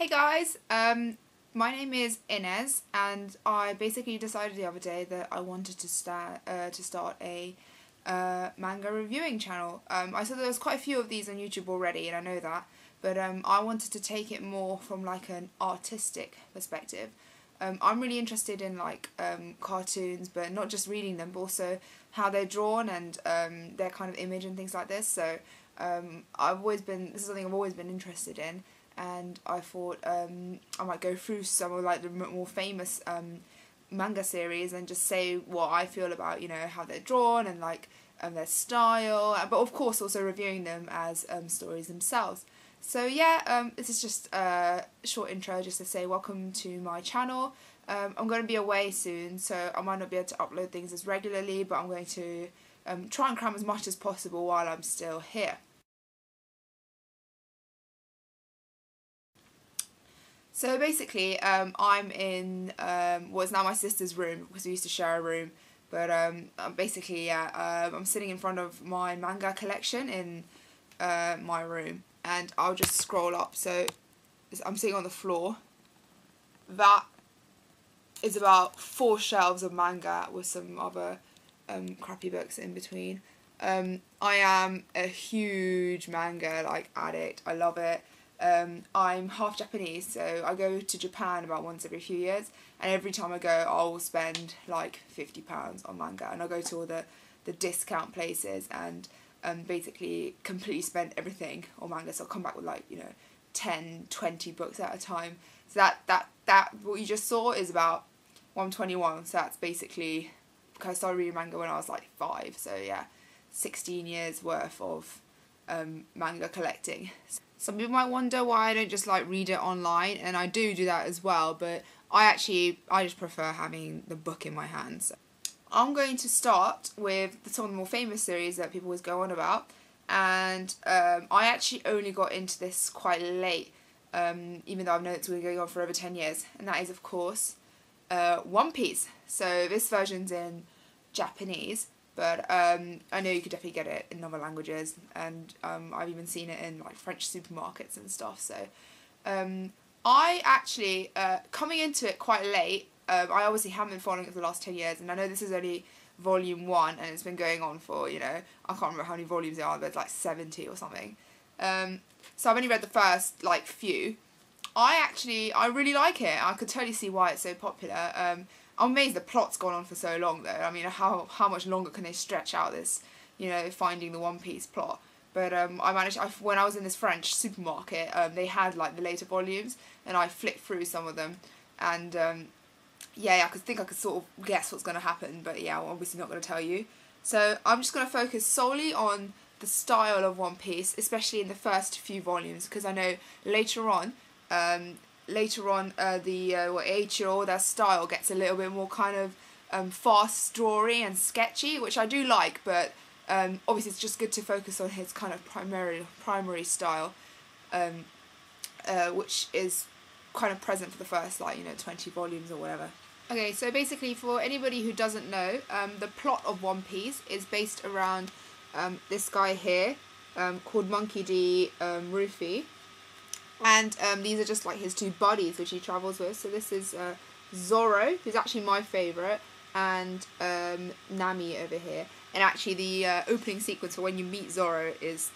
Hey guys, my name is Inez, and I basically decided the other day that I wanted to start a manga reviewing channel. I saw there was quite a few of these on YouTube already, and I know that, but I wanted to take it more from like an artistic perspective. I'm really interested in like cartoons, but not just reading them, but also how they're drawn and their kind of image and things like this. So this is something I've always been interested in. And I thought I might go through some of like the more famous manga series and just say what I feel about, you know, how they're drawn and like their style, but of course also reviewing them as stories themselves. So yeah, this is just a short intro just to say welcome to my channel. I'm going to be away soon, so I might not be able to upload things as regularly, but I'm going to try and cram as much as possible while I'm still here. So basically, I'm in what's now my sister's room, because we used to share a room. But basically, yeah, I'm sitting in front of my manga collection in my room, and I'll just scroll up. So I'm sitting on the floor. That is about 4 shelves of manga with some other crappy books in between. I am a huge manga addict. I love it. I'm half Japanese, so I go to Japan about once every few years, and every time I go I'll spend like £50 on manga, and I'll go to all the discount places and basically completely spend everything on manga. So I'll come back with like, you know, 10, 20 books at a time. So that what you just saw is about 121, so that's basically, because I started reading manga when I was like 5, so yeah, 16 years worth of manga collecting. Some people might wonder why I don't just like read it online, and I do that as well, but I just prefer having the book in my hands. I'm going to start with some of the more famous series that people always go on about, and I actually only got into this quite late, even though I've known it's been going on for over 10 years, and that is of course One Piece. So this version's in Japanese, but I know you could definitely get it in other languages, and I've even seen it in like French supermarkets and stuff. So I actually, coming into it quite late, I obviously haven't been following it for the last 10 years, and I know this is only volume 1, and it's been going on for, you know, I can't remember how many volumes there are, but it's like 70 or something. So I've only read the first like few. I really like it. I could totally see why it's so popular. I'm amazed the plot's gone on for so long though. I mean, how much longer can they stretch out this, you know, finding the One Piece plot? But when I was in this French supermarket, they had like the later volumes, and I flipped through some of them, and yeah, I could sort of guess what's going to happen, but yeah, I'm obviously not going to tell you. So I'm just going to focus solely on the style of One Piece, especially in the first few volumes, because I know later on Eiichiro, their style gets a little bit more kind of fast story and sketchy, which I do like, but obviously it's just good to focus on his kind of primary style, which is kind of present for the first, like, you know, 20 volumes or whatever. Okay, so basically for anybody who doesn't know, the plot of One Piece is based around this guy here called Monkey D. Rufy. And these are just like his 2 buddies which he travels with. So this is Zoro, who's actually my favourite, and Nami over here. And actually the opening sequence for when you meet Zoro is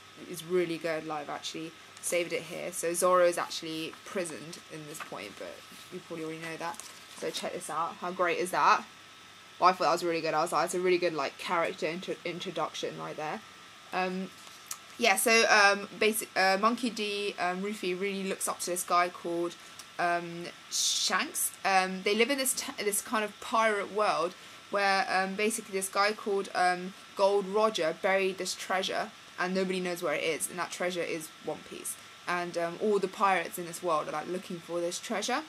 really good. Like, I've actually saved it here. So Zoro is actually prisoned in this point, but you probably already know that. So check this out. How great is that? Well, I thought that was really good. I was like, it's a really good like character introduction right there. Yeah, so Monkey D. Rufy really looks up to this guy called Shanks. They live in this kind of pirate world where basically this guy called Gold Roger buried this treasure, and nobody knows where it is, and that treasure is One Piece. And all the pirates in this world are like looking for this treasure.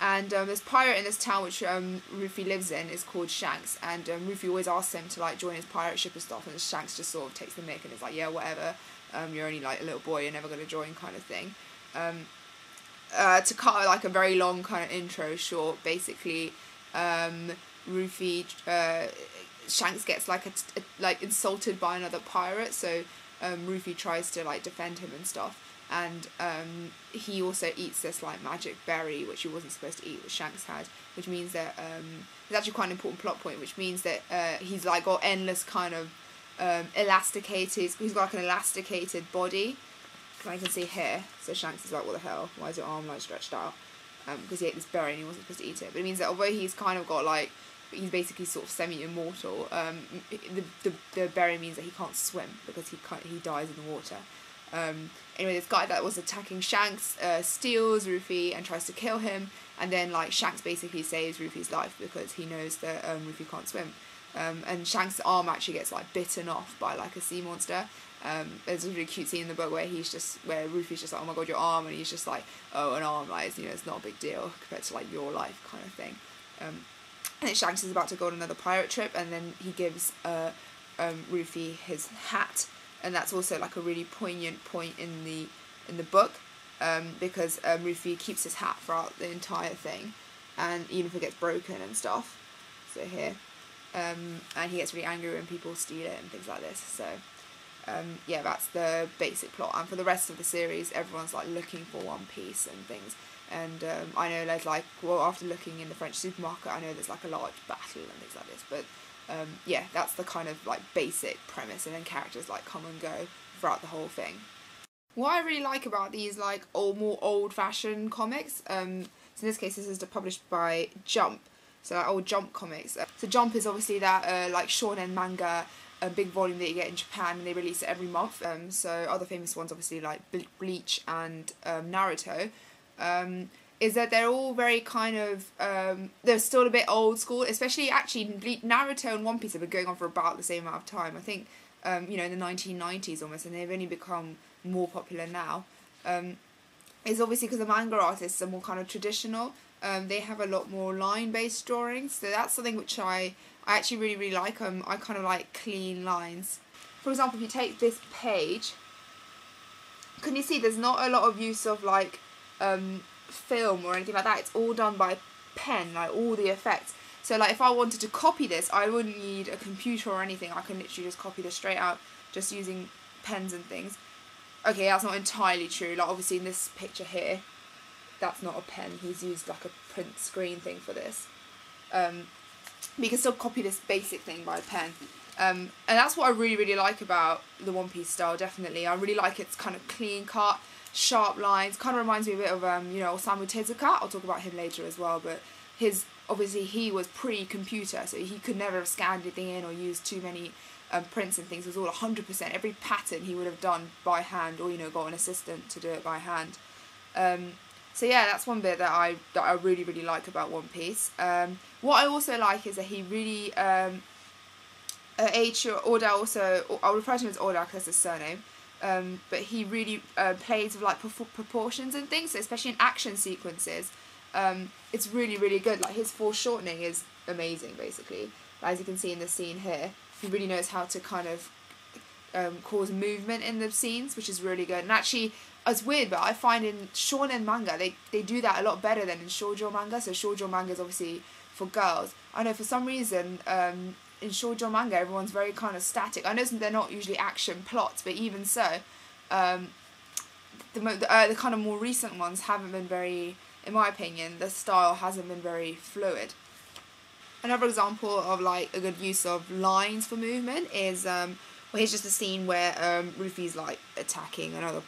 And this pirate in this town which Rufy lives in is called Shanks, and Rufy always asks him to like join his pirate ship and stuff, and Shanks just sort of takes the mick and is like, yeah, whatever, you're only like a little boy, you're never going to join, kind of thing. To cut like a very long kind of intro short, basically Rufy, Shanks gets like insulted by another pirate, so Rufy tries to like defend him and stuff. and he also eats this like magic berry which he wasn't supposed to eat, which Shanks had, which means that it's actually quite an important plot point, which means that he's like got endless kind of elasticated, he's got like an elasticated body, like you can see here. So Shanks is like, what the hell, why is your arm like stretched out? Because he ate this berry and he wasn't supposed to eat it. But it means that although he's kind of got like, he's basically sort of semi-immortal, the berry means that he can't swim because he dies in the water. Anyway, this guy that was attacking Shanks steals Rufy and tries to kill him, and then like Shanks basically saves Rufy's life because he knows that Rufy can't swim. And Shanks' arm actually gets like bitten off by like a sea monster. There's a really cute scene in the book where Rufy's just like, oh my god, your arm, and he's just like, oh, an arm, like, you know, it's not a big deal compared to like your life kind of thing. And then Shanks is about to go on another pirate trip, and then he gives Rufy his hat, and that's also like a really poignant point in the book, because Rufy keeps his hat throughout the entire thing, and even if it gets broken and stuff. So here, and he gets really angry when people steal it and things like this. So yeah, that's the basic plot, and for the rest of the series everyone's like looking for One Piece and things, and I know there's like, well, after looking in the French supermarket, I know there's like a large battle and things like this, but yeah, that's the kind of like basic premise, and then characters like come and go throughout the whole thing. What I really like about these like more old-fashioned comics, so in this case this is published by Jump, so like old Jump comics. So Jump is obviously that like shonen manga, a big volume that you get in Japan, and they release it every month. So other famous ones obviously like Bleach and Naruto, is that they're all very kind of, they're still a bit old school, especially actually Naruto and One Piece have been going on for about the same amount of time, I think, you know, in the 1990s almost, and they've only become more popular now. It's obviously because the manga artists are more kind of traditional. They have a lot more line-based drawings, so that's something which I actually really like. I kind of like clean lines. For example, if you take this page, can you see there's not a lot of use of like film or anything like that. It's all done by pen, like all the effects. So like if I wanted to copy this, I wouldn't need a computer or anything. I can literally just copy this straight out just using pens and things. Okay, that's not entirely true. Like obviously in this picture here, that's not a pen. He's used like a print screen thing for this. But you can still copy this basic thing by a pen. And that's what I really like about the One Piece style, definitely. I really like its kind of clean cut, sharp lines. Kind of reminds me a bit of, you know, Osamu Tezuka. I'll talk about him later as well, but obviously he was pre-computer, so he could never have scanned anything in or used too many prints and things. It was all 100%. Every pattern he would have done by hand, or, you know, got an assistant to do it by hand. So yeah, that's one bit that I really like about One Piece. What I also like is that he really, Oda also, I'll refer to him as Oda because that's his surname, but he really plays with like proportions and things, so especially in action sequences. It's really good. Like his foreshortening is amazing, basically. As you can see in the scene here, he really knows how to kind of cause movement in the scenes, which is really good. And actually, it's weird, but I find in shonen manga, they do that a lot better than in shoujo manga. So shoujo manga is obviously for girls. I know for some reason, in shoujo manga, everyone's very kind of static. I know they're not usually action plots, but even so, the kind of more recent ones haven't been very, in my opinion, the style hasn't been very fluid. Another example of like a good use of lines for movement is, well, here's just a scene where Rufy's like attacking another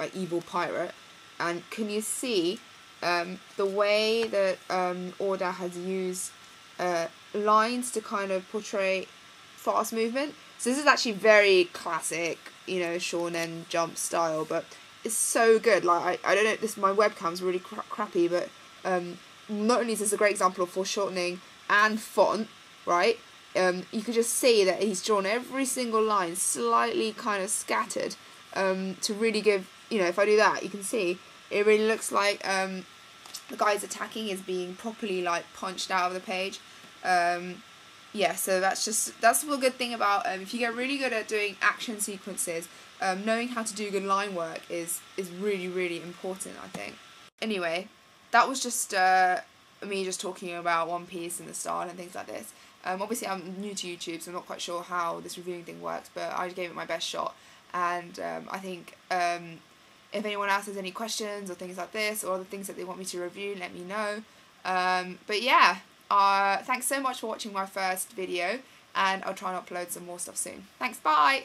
like evil pirate, and can you see the way that Oda has used lines to kind of portray fast movement? So this is actually very classic, you know, shonen Jump style, but it's so good. Like I don't know, my webcam's really crappy, but not only is this a great example of foreshortening and font, right? You can just see that he's drawn every single line slightly kind of scattered to really give, you know, if I do that, you can see it really looks like the guy's attacking is being properly like punched out of the page. Yeah, so that's the good thing about if you get really good at doing action sequences, knowing how to do good line work is really important, I think. Anyway, that was just me just talking about One Piece and the style and things like this. Obviously I'm new to YouTube, so I'm not quite sure how this reviewing thing works, but I gave it my best shot, and I think if anyone else has any questions or things like this, or other things that they want me to review, let me know. But yeah, thanks so much for watching my first video, and I'll try and upload some more stuff soon. Thanks, bye!